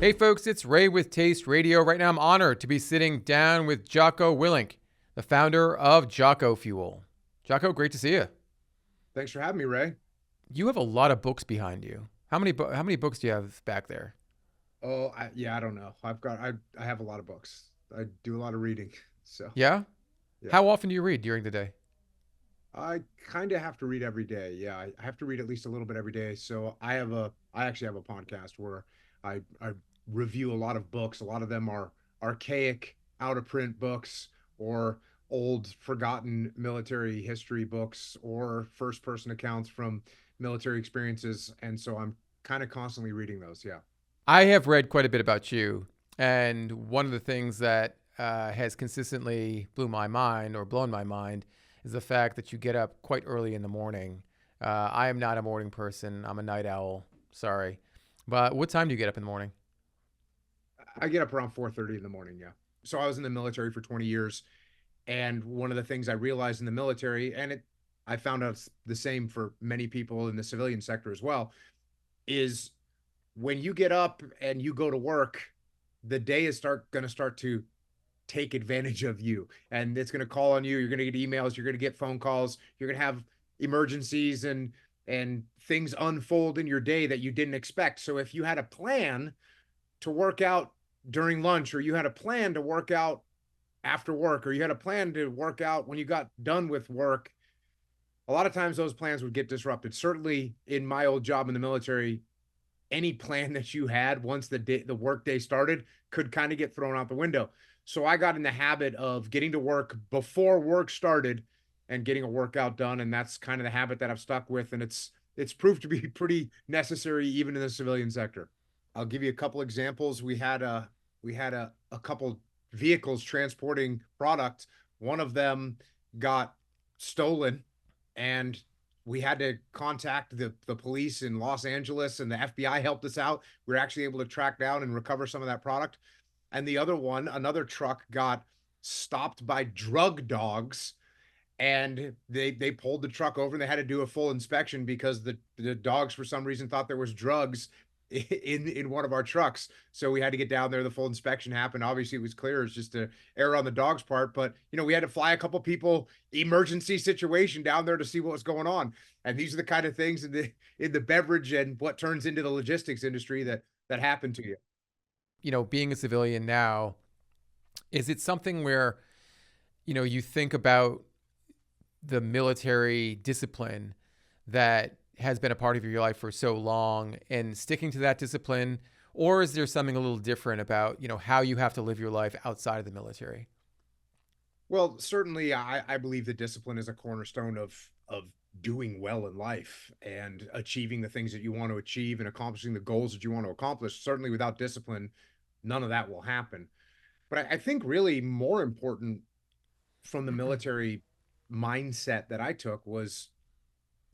Hey folks, it's Ray with Taste Radio. Right now I'm honored to be sitting down with Jocko Willink, the founder of Jocko Fuel. Jocko, great to see you. Thanks for having me, Ray. You have a lot of books behind you. How many books do you have back there? I don't know. I have a lot of books. I do a lot of reading. So, Yeah? yeah. How often do you read during the day? I kind of have to read every day. Yeah, I have to read at least a little bit every day. So, I actually have a podcast where I review a lot of books. A lot of them are archaic, out of print books or old, forgotten military history books or first person accounts from military experiences. And so I'm kind of constantly reading those. Yeah. I have read quite a bit about you, and one of the things that has consistently blown my mind is the fact that you get up quite early in the morning. I am not a morning person. I'm a night owl. Sorry. But what time do you get up in the morning? I get up around 4:30 in the morning, yeah. So I was in the military for 20 years, and one of the things I realized in the military, and I found out it's the same for many people in the civilian sector as well, is when you get up and you go to work, the day is start going to start to take advantage of you, and it's going to call on you. You're going to get emails, you're going to get phone calls, you're going to have emergencies and things unfold in your day that you didn't expect. So if you had a plan to work out during lunch, or you had a plan to work out after work, or you had a plan to work out when you got done with work, a lot of times those plans would get disrupted. Certainly in my old job in the military, any plan that you had once the work day started could kind of get thrown out the window. So I got in the habit of getting to work before work started and getting a workout done, and that's kind of the habit that I've stuck with, and it's proved to be pretty necessary even in the civilian sector. I'll give you a couple examples. We had a couple vehicles transporting product. One of them got stolen, and we had to contact the police in Los Angeles, and the FBI helped us out. We were actually able to track down and recover some of that product. And the other one, another truck got stopped by drug dogs, and they pulled the truck over, and they had to do a full inspection because the dogs for some reason thought there was drugs in one of our trucks. So we had to get down there. The full inspection happened. Obviously, it was clear. It's just a error on the dog's part. But we had to fly a couple people, emergency situation, down there to see what was going on. And these are the kind of things in the beverage and what turns into the logistics industry that happen to you. Being a civilian now, is it something where, you think about the military discipline that has been a part of your life for so long and sticking to that discipline? Or is there something a little different about, how you have to live your life outside of the military? Well, certainly, I believe that discipline is a cornerstone of doing well in life and achieving the things that you want to achieve and accomplishing the goals that you want to accomplish. Certainly, without discipline, none of that will happen. But I think really more important from the military mindset that I took was,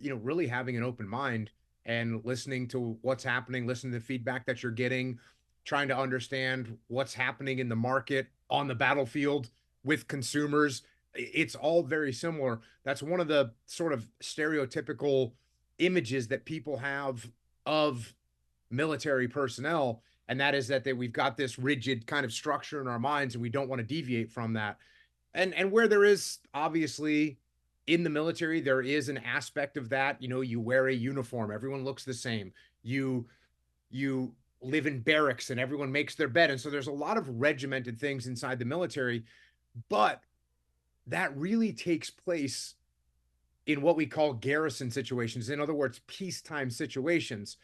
really having an open mind and listening to what's happening, listening to the feedback that you're getting, trying to understand what's happening in the market, on the battlefield, with consumers. It's all very similar. That's one of the sort of stereotypical images that people have of military personnel, and that is that we've got this rigid kind of structure in our minds, and we don't want to deviate from that. And where there is obviously in the military, there is an aspect of that. You wear a uniform, everyone looks the same. You live in barracks and everyone makes their bed. And so there's a lot of regimented things inside the military, but that really takes place in what we call garrison situations. In other words, peacetime situations.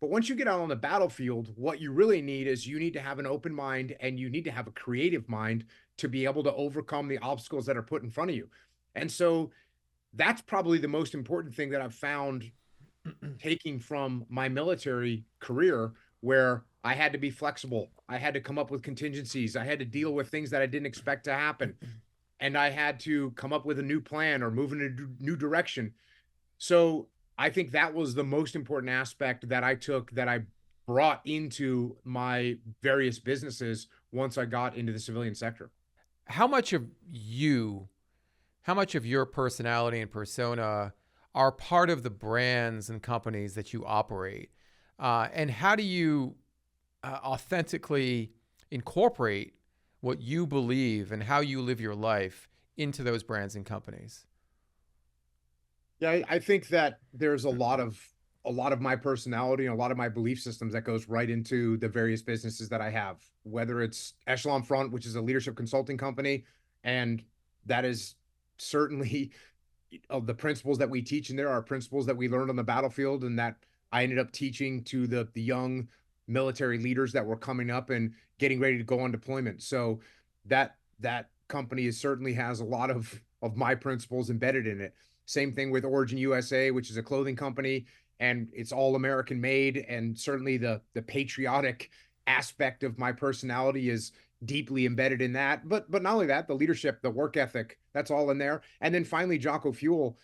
But once you get out on the battlefield, what you really need is you need to have an open mind, and you need to have a creative mind to be able to overcome the obstacles that are put in front of you. And so that's probably the most important thing that I've found taking from my military career, where I had to be flexible. I had to come up with contingencies. I had to deal with things that I didn't expect to happen. And I had to come up with a new plan or move in a new direction. So I think that was the most important aspect that I took, that I brought into my various businesses once I got into the civilian sector. How much of you, how much of your personality and persona are part of the brands and companies that you operate? And how do you authentically incorporate what you believe and how you live your life into those brands and companies? Yeah, I think that there's a lot of my personality and a lot of my belief systems that goes right into the various businesses that I have, whether it's Echelon Front, which is a leadership consulting company, and that is certainly of the principles that we teach in there are principles that we learned on the battlefield and that I ended up teaching to the young military leaders that were coming up and getting ready to go on deployment. So that company is certainly has a lot of my principles embedded in it. Same thing with Origin USA, which is a clothing company, and it's all American made. And certainly the patriotic aspect of my personality is deeply embedded in that. But not only that, the leadership, the work ethic, that's all in there. And then finally, Jocko Fuel.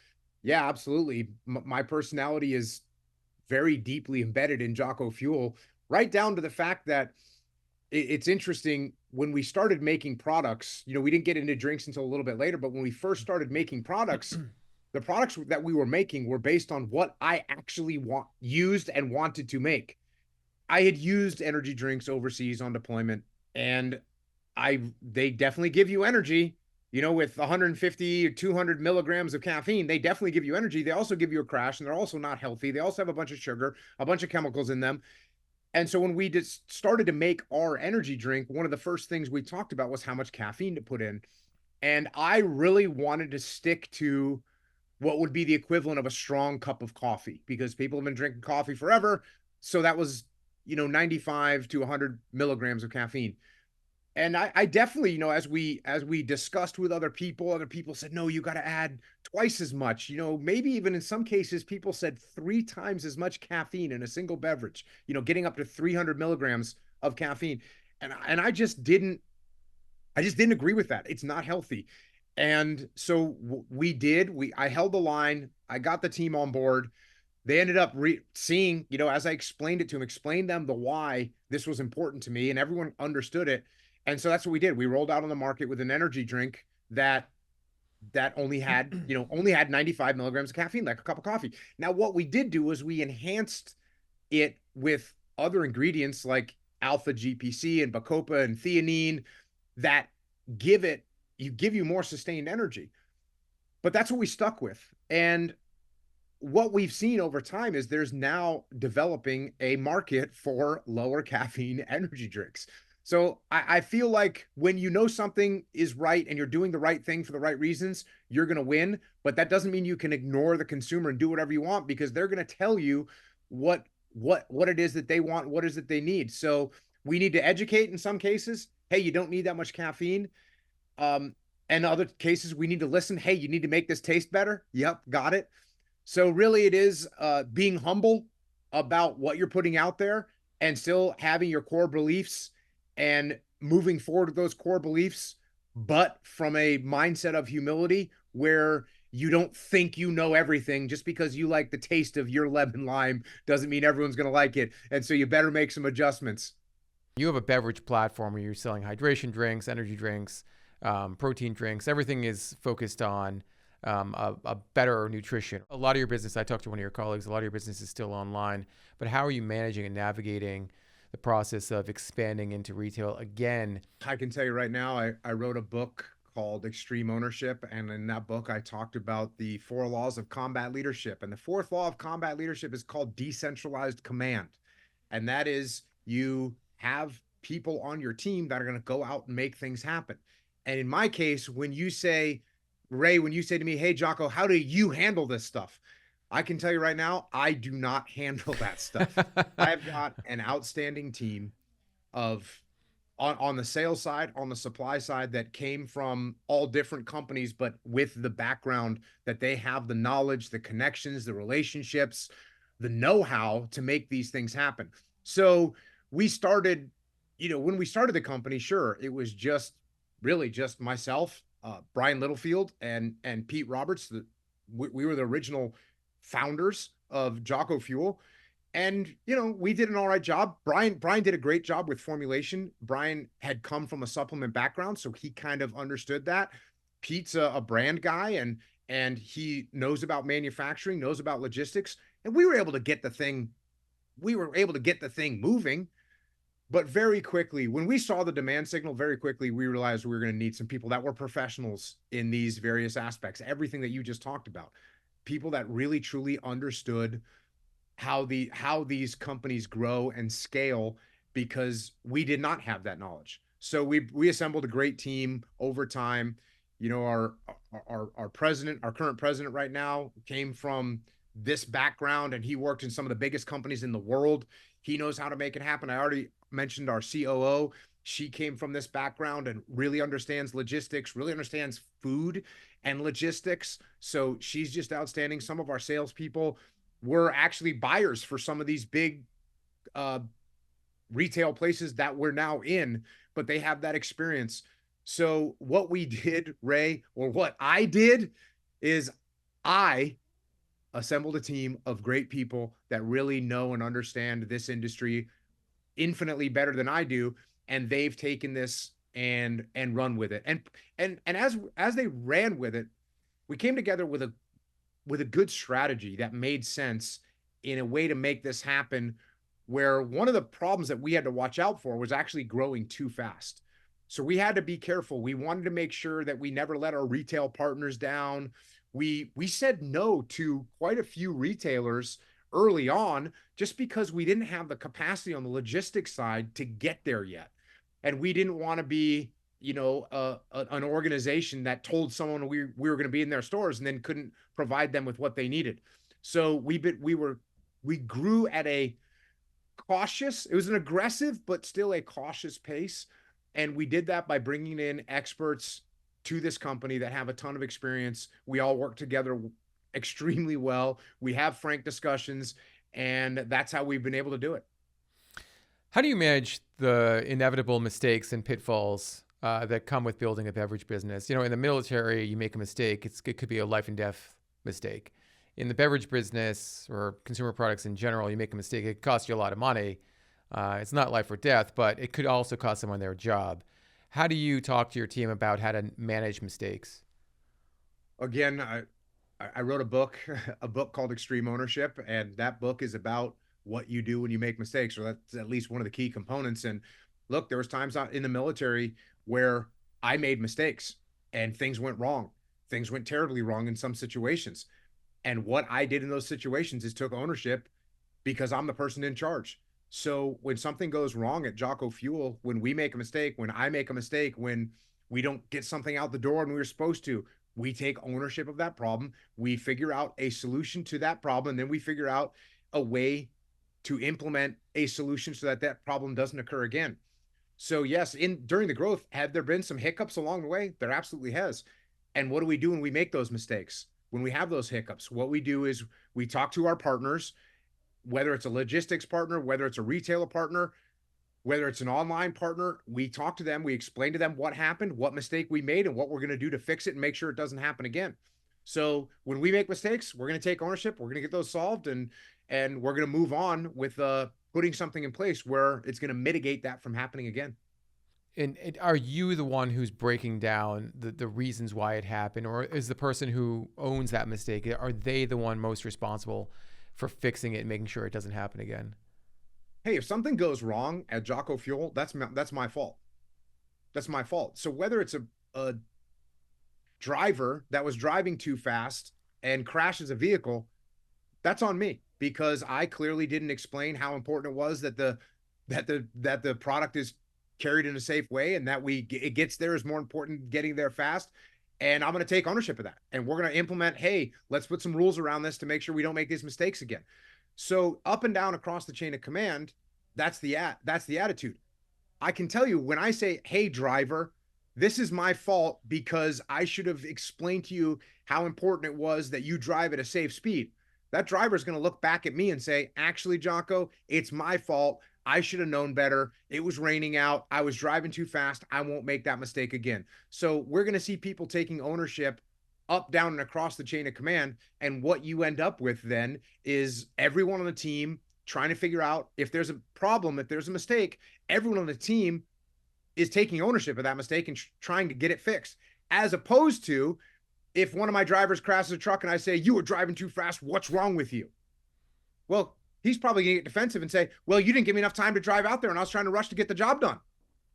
Yeah, absolutely. My personality is very deeply embedded in Jocko Fuel, right down to the fact that it's interesting when we started making products. We didn't get into drinks until a little bit later, but when we first started making products, the products that we were making were based on what I actually used and wanted to make. I had used energy drinks overseas on deployment, and they definitely give you energy. With 150 or 200 milligrams of caffeine, they definitely give you energy. They also give you a crash, and they're also not healthy. They also have a bunch of sugar, a bunch of chemicals in them. And so when we just started to make our energy drink, one of the first things we talked about was how much caffeine to put in. And I really wanted to stick to what would be the equivalent of a strong cup of coffee because people have been drinking coffee forever. So that was, 95 to 100 milligrams of caffeine. And I definitely, as we discussed with other people said, no, you got to add twice as much. Maybe even in some cases, people said 3 times as much caffeine in a single beverage. Getting up to 300 milligrams of caffeine, and I just didn't agree with that. It's not healthy. And so we did. I held the line. I got the team on board. They ended up seeing, as I explained it to them, explained them the why this was important to me, and everyone understood it. And so that's what we did. We rolled out on the market with an energy drink that only had 95 milligrams of caffeine, like a cup of coffee. Now, what we did do was we enhanced it with other ingredients like alpha GPC and bacopa and theanine that give you more sustained energy. But that's what we stuck with. And what we've seen over time is there's now developing a market for lower caffeine energy drinks. So I feel like when you know something is right and you're doing the right thing for the right reasons, you're going to win. But that doesn't mean you can ignore the consumer and do whatever you want because they're going to tell you what it is that they want, what is it they need. So we need to educate in some cases. Hey, you don't need that much caffeine. And other cases, we need to listen. Hey, you need to make this taste better. Yep, got it. So really, it is being humble about what you're putting out there and still having your core beliefs and moving forward with those core beliefs, but from a mindset of humility where you don't think you know everything just because you like the taste of your lemon lime doesn't mean everyone's going to like it. And so you better make some adjustments. You have a beverage platform where you're selling hydration drinks, energy drinks, protein drinks. Everything is focused on a better nutrition. A lot of your business, I talked to one of your colleagues, a lot of your business is still online, but how are you managing and navigating the process of expanding into retail again? I can tell you right now, I wrote a book called Extreme Ownership. And in that book, I talked about the 4 laws of combat leadership. And the fourth law of combat leadership is called decentralized command. And that is you have people on your team that are going to go out and make things happen. And in my case, Ray, when you say to me, hey, Jocko, how do you handle this stuff? I can tell you right now, I do not handle that stuff. I've got an outstanding team of on the sales side, on the supply side that came from all different companies, but with the background that they have the knowledge, the connections, the relationships, the know-how to make these things happen. So we started, when we started the company, sure, it was really just myself, Brian Littlefield and Pete Roberts. We were the original founders of Jocko Fuel. And we did an all right job. Brian did a great job with formulation. Brian had come from a supplement background, so he kind of understood that. Pete's a brand guy, and he knows about manufacturing, knows about logistics, and we were able to get the thing moving. But very quickly, when we saw the demand signal, very quickly, we realized we were going to need some people that were professionals in these various aspects, everything that you just talked about, people that really truly understood how these companies grow and scale, because we did not have that knowledge. So we assembled a great team over time. You know, our president, our current president right now, came from this background, and he worked in some of the biggest companies in the world. He knows how to make it happen. I already mentioned our COO. She came from this background and really understands logistics, really understands food and logistics. So she's just outstanding. Some of our salespeople were actually buyers for some of these big uh, retail places that we're now in, but they have that experience. So what we did, Ray, or what I did, is I assembled a team of great people that really know and understand this industry infinitely better than I do, and they've taken this and run with it. And as they ran with it, we came together with a good strategy that made sense in a way to make this happen, where one of the problems that we had to watch out for was actually growing too fast. So we had to be careful. We wanted to make sure that we never let our retail partners down. We said no to quite a few retailers early on, just because we didn't have the capacity on the logistics side to get there yet. And we didn't want to be, an organization that told someone we were going to be in their stores and then couldn't provide them with what they needed. So we grew at a cautious, it was an aggressive but still a cautious pace, and we did that by bringing in experts to this company that have a ton of experience. We all work together extremely well. We have frank discussions, and that's how we've been able to do it. How do you manage the inevitable mistakes and pitfalls that come with building a beverage business? In the military, you make a mistake, it could be a life and death mistake. In the beverage business or consumer products in general, you make a mistake, it costs you a lot of money. It's not life or death, but it could also cost someone their job. How do you talk to your team about how to manage mistakes? Again, I wrote a book, a book called Extreme Ownership, and that book is about what you do when you make mistakes, or that's at least one of the key components. And look, there was times out in the military where I made mistakes and things went wrong. Things went terribly wrong in some situations. And what I did in those situations is took ownership, because I'm the person in charge. So when something goes wrong at Jocko Fuel, when we make a mistake, when I make a mistake, when we don't get something out the door and we were supposed to, we take ownership of that problem. We figure out a solution to that problem, and then we figure out a way to implement a solution so that that problem doesn't occur again. So yes, in during the growth, have there been some hiccups along the way? There absolutely has. And what do we do when we make those mistakes? When we have those hiccups, what we do is we talk to our partners, whether it's a logistics partner, whether it's a retailer partner, whether it's an online partner. We talk to them, we explain to them what happened, what mistake we made, and what we're going to do to fix it and make sure it doesn't happen again. So when we make mistakes, we're going to take ownership, we're going to get those solved, and we're going to move on with putting something in place where it's going to mitigate that from happening again. And are you the one who's breaking down the reasons why it happened, or is the person who owns that mistake, are they the one most responsible for fixing it and making sure it doesn't happen again? Hey, if something goes wrong at Jocko Fuel, that's my fault. That's my fault. So whether it's a driver that was driving too fast and crashes a vehicle, that's on me, because I clearly didn't explain how important it was that the product is carried in a safe way, and that it gets there is more important than getting there fast. And I'm going to take ownership of that, and we're going to implement, hey, let's put some rules around this to make sure we don't make these mistakes again. So up and down across the chain of command, that's the attitude. I can tell you, when I say, hey, driver, this is my fault because I should have explained to you how important it was that you drive at a safe speed. That driver is going to look back at me and say, actually, Jocko, it's my fault. I should have known better. It was raining out. I was driving too fast. I won't make that mistake again. So we're going to see people taking ownership up, down, and across the chain of command. And what you end up with then is everyone on the team trying to figure out, if there's a problem, if there's a mistake, everyone on the team is taking ownership of that mistake and trying to get it fixed. As opposed to, if one of my drivers crashes a truck and I say, you were driving too fast, what's wrong with you? Well, he's probably going to get defensive and say, well, you didn't give me enough time to drive out there and I was trying to rush to get the job done.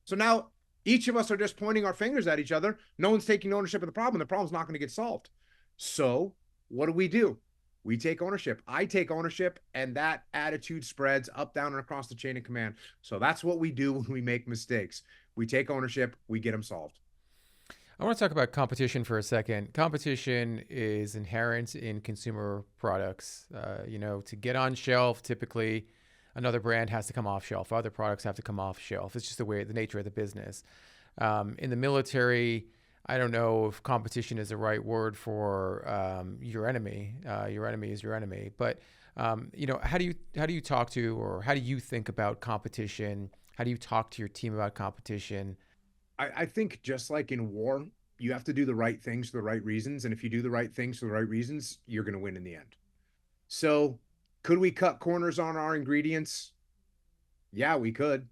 So now each of us are just pointing our fingers at each other. No one's taking ownership of the problem. The problem's not going to get solved. So what do? We take ownership. I take ownership, and that attitude spreads up, down, and across the chain of command. So that's what we do when we make mistakes. We take ownership, we get them solved. I want to talk about competition for a second. Competition is inherent in consumer products. To get on shelf, typically another brand has to come off shelf. Other products have to come off shelf. It's just the nature of the business. In the military, I don't know if competition is the right word for your enemy. Your enemy is your enemy. But how do you talk to, or how do you think about competition? How do you talk to your team about competition? I think just like in war, you have to do the right things for the right reasons. And if you do the right things for the right reasons, you're going to win in the end. So, could we cut corners on our ingredients? Yeah, we could.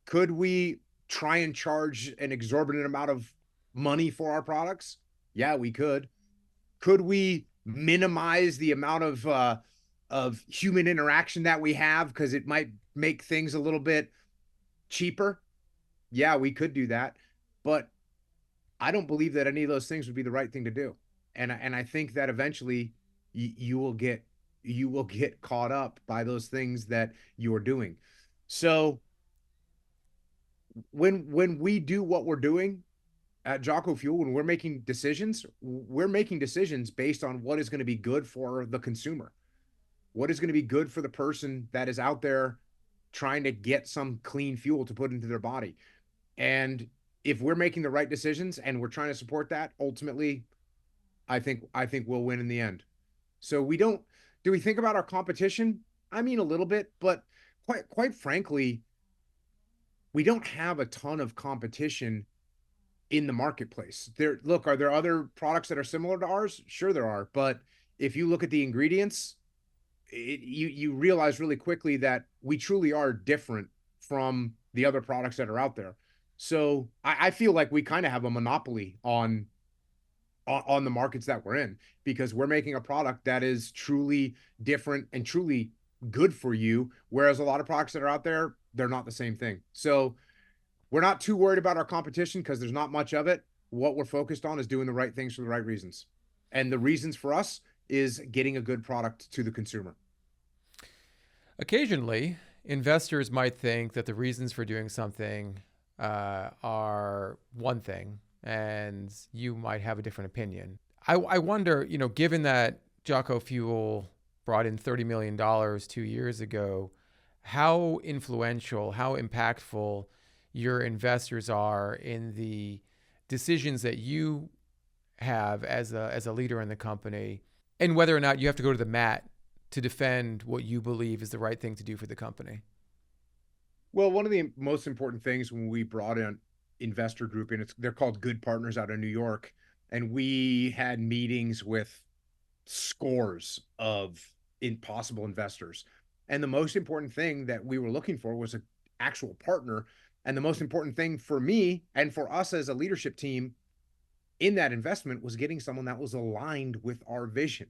Could we try and charge an exorbitant amount of money for our products? Yeah, we could. Could we minimize the amount of human interaction that we have because it might make things a little bit cheaper? Yeah, we could do that. But I don't believe that any of those things would be the right thing to do. And I think that eventually you will get caught up by those things that you are doing. So when we do what we're doing at Jocko Fuel, when we're making decisions based on what is going to be good for the consumer, what is going to be good for the person that is out there trying to get some clean fuel to put into their body. And if we're making the right decisions and we're trying to support that, ultimately, I think we'll win in the end. So we don't do we think about our competition? I mean, a little bit, but quite frankly, we don't have a ton of competition in the marketplace. Are there other products that are similar to ours? Sure there are, but if you look at the ingredients, you realize really quickly that we truly are different from the other products that are out there. So I feel like we kind of have a monopoly on the markets that we're in because we're making a product that is truly different and truly good for you, whereas a lot of products that are out there, they're not the same thing. So we're not too worried about our competition because there's not much of it. What we're focused on is doing the right things for the right reasons. And the reasons for us is getting a good product to the consumer. Occasionally, investors might think that the reasons for doing something are one thing, and you might have a different opinion. I wonder, given that Jocko Fuel brought in $30 million 2 years ago, how influential, how impactful your investors are in the decisions that you have as a leader in the company, and whether or not you have to go to the mat to defend what you believe is the right thing to do for the company. Well, one of the most important things when we brought in investor group in, they're called Good Partners out of New York, and we had meetings with scores of impossible investors. And the most important thing that we were looking for was an actual partner. And the most important thing for me and for us as a leadership team in that investment was getting someone that was aligned with our vision.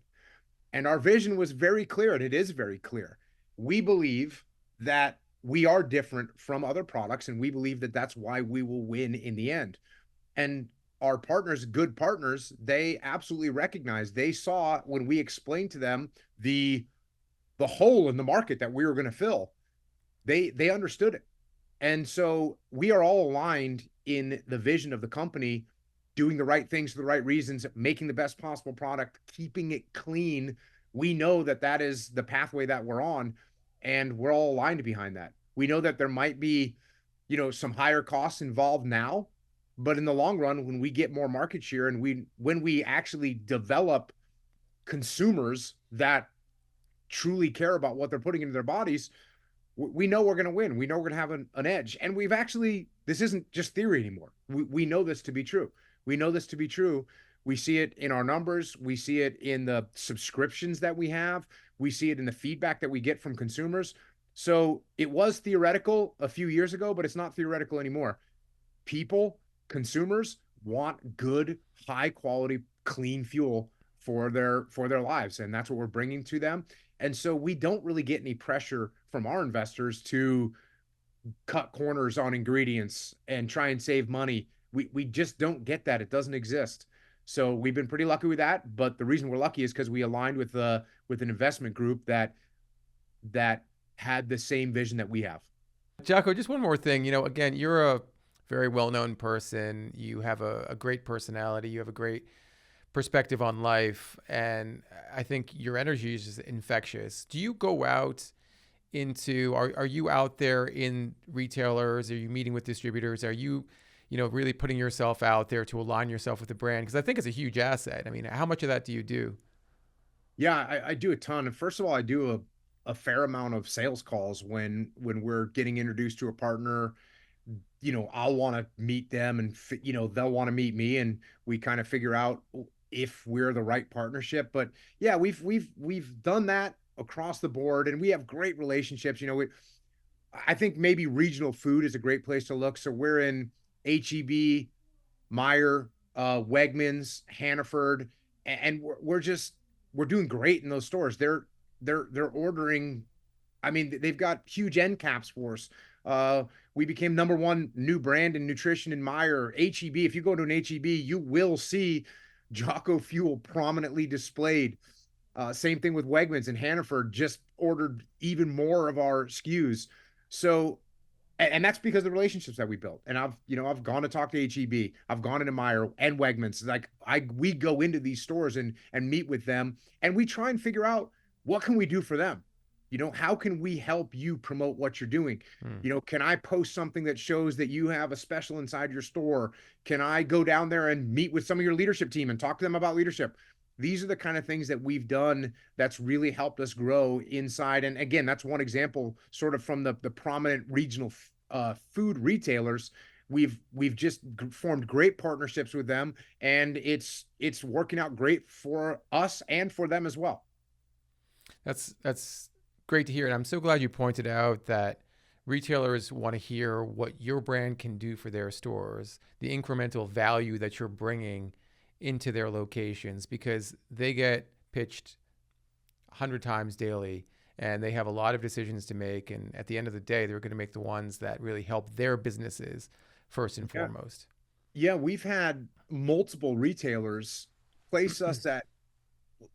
And our vision was very clear, and it is very clear. We believe that we are different from other products, and we believe that that's why we will win in the end. And our partners, Good Partners, they absolutely recognized, they saw when we explained to them the hole in the market that we were going to fill. They understood it. And so we are all aligned in the vision of the company, doing the right things for the right reasons, making the best possible product, keeping it clean. We know that that is the pathway that we're on, and we're all aligned behind that. We know that there might be, some higher costs involved now, but in the long run, when we get more market share and when we actually develop consumers that truly care about what they're putting into their bodies, we know we're going to win. We know we're going to have an edge. And this isn't just theory anymore. We know this to be true. We know this to be true. We see it in our numbers. We see it in the subscriptions that we have. We see it in the feedback that we get from consumers. So it was theoretical a few years ago, but it's not theoretical anymore. Consumers want good, high quality, clean fuel for their lives. And that's what we're bringing to them. And so we don't really get any pressure from our investors to cut corners on ingredients and try and save money. We just don't get that. It doesn't exist. So we've been pretty lucky with that. But the reason we're lucky is because we aligned with an investment group that had the same vision that we have. Jocko, just one more thing. Again, you're a very well-known person. You have a great personality. You have a great perspective on life, and I think your energy is just infectious. Do you go out into are you out there in retailers? Are you meeting with distributors? Are you, really putting yourself out there to align yourself with the brand? Because I think it's a huge asset. I mean, how much of that do you do? Yeah, I do a ton. And first of all, I do a fair amount of sales calls when we're getting introduced to a partner. I'll want to meet them and they'll want to meet me, and we kind of figure out if we're the right partnership. But yeah, we've done that across the board, and we have great relationships. I think maybe regional food is a great place to look. So we're in HEB, Meijer, Wegmans, Hannaford, and we're doing great in those stores. They're ordering. I mean, they've got huge end caps for us. We became number one new brand in nutrition in Meijer. HEB. If you go to an HEB, you will see Jocko Fuel prominently displayed. Same thing with Wegmans and Hannaford. Just ordered even more of our SKUs. So and that's because of the relationships that we built. And I've gone to talk to HEB, I've gone into Meijer and Wegmans. Like we go into these stores and meet with them, and we try and figure out what can we do for them. How can we help you promote what you're doing? Hmm. Can I post something that shows that you have a special inside your store? Can I go down there and meet with some of your leadership team and talk to them about leadership? These are the kind of things that we've done that's really helped us grow inside. And again, that's one example, sort of from the prominent regional food retailers. We've just formed great partnerships with them, and it's working out great for us and for them as well. That's great to hear, and I'm so glad you pointed out that retailers want to hear what your brand can do for their stores, the incremental value that you're bringing into their locations, because they get pitched 100 times daily and they have a lot of decisions to make, and at the end of the day they're going to make the ones that really help their businesses first and Yeah. foremost. Yeah, we've had multiple retailers place us at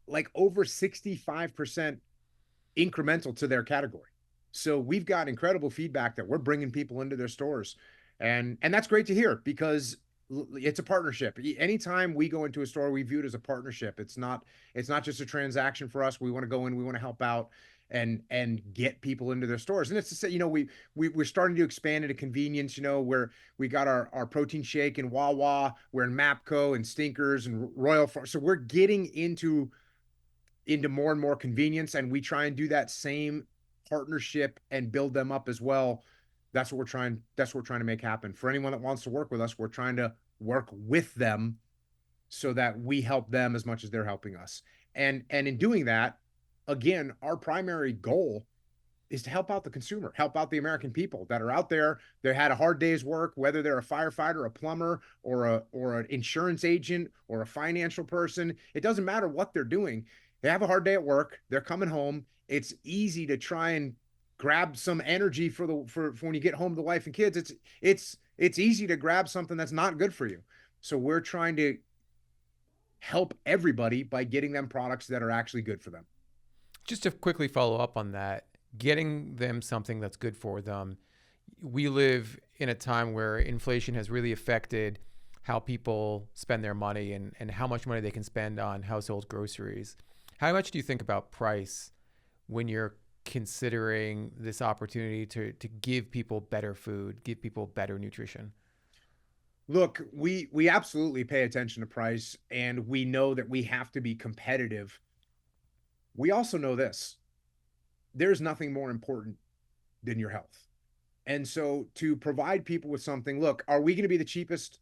like over 65% incremental to their category. So we've got incredible feedback that we're bringing people into their stores. And that's great to hear because it's a partnership. Anytime we go into a store, we view it as a partnership. It's not just a transaction for us. We want to go in, we want to help out and get people into thear stores. And it's to say, we're starting to expand into convenience, where we got our protein shake in Wawa, we're in Mapco and Stinkers and Royal Farm. So we're getting into more and more convenience, and we try and do that same partnership and build them up as well. That's what we're trying to make happen. For anyone that wants to work with us, we're trying to work with them so that we help them as much as they're helping us. And in doing that, again, our primary goal is to help out the consumer, help out the American people that are out there. They had a hard day's work, whether they're a firefighter, a plumber, or an insurance agent, or a financial person. It doesn't matter what they're doing. They have a hard day at work. They're coming home. It's easy to try and grab some energy for when you get home to wife and kids. It's easy to grab something that's not good for you. So we're trying to help everybody by getting them products that are actually good for them. Just to quickly follow up on that, getting them something that's good for them. We live in a time where inflation has really affected how people spend their money, and how much money they can spend on household groceries. How much do you think about price when you're considering this opportunity to give people better food, give people better nutrition? Look, we absolutely pay attention to price, and we know that we have to be competitive. We also know this: there's nothing more important than your health. And so to provide people with something, look, are we going to be the cheapest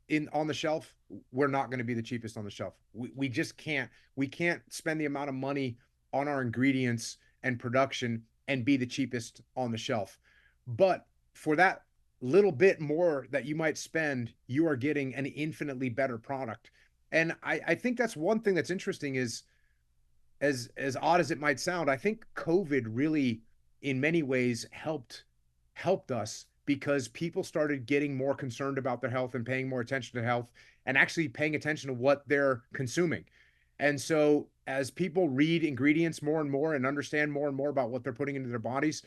in on the shelf? We're not going to be the cheapest on the shelf. We just can't. We can't spend the amount of money on our ingredients and production and be the cheapest on the shelf. But for that little bit more that you might spend, you are getting an infinitely better product. And I think that's one thing that's interesting is as odd as it might sound, I think COVID really, in many ways, helped us because people started getting more concerned about their health and paying more attention to health and actually paying attention to what they're consuming. And so, as people read ingredients more and more and understand more and more about what they're putting into their bodies,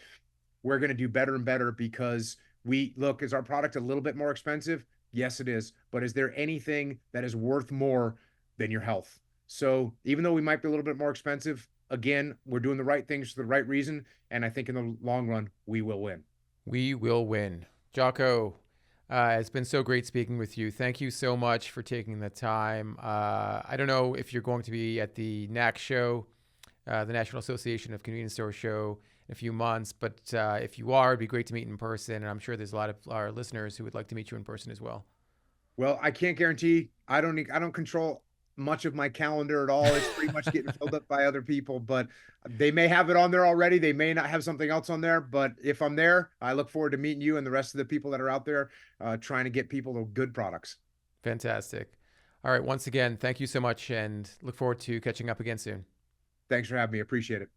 we're going to do better and better because we look, is our product a little bit more expensive? Yes, it is. But is there anything that is worth more than your health? So even though we might be a little bit more expensive, again, we're doing the right things for the right reason. And I think in the long run, we will win. We will win. Jocko, it's been so great speaking with you. Thank you so much for taking the time. I don't know if you're going to be at the NAC show, the National Association of Convenience Store show, in a few months, but if you are, it'd be great to meet in person. And I'm sure there's a lot of our listeners who would like to meet you in person as well. Well, I can't guarantee. I don't control much of my calendar at all. It's pretty much getting filled up by other people, but they may have it on there already. They may not have something else on there, but if I'm there, I look forward to meeting you and the rest of the people that are out there trying to get people to good products. Fantastic. All right. Once again, thank you so much and look forward to catching up again soon. Thanks for having me. Appreciate it.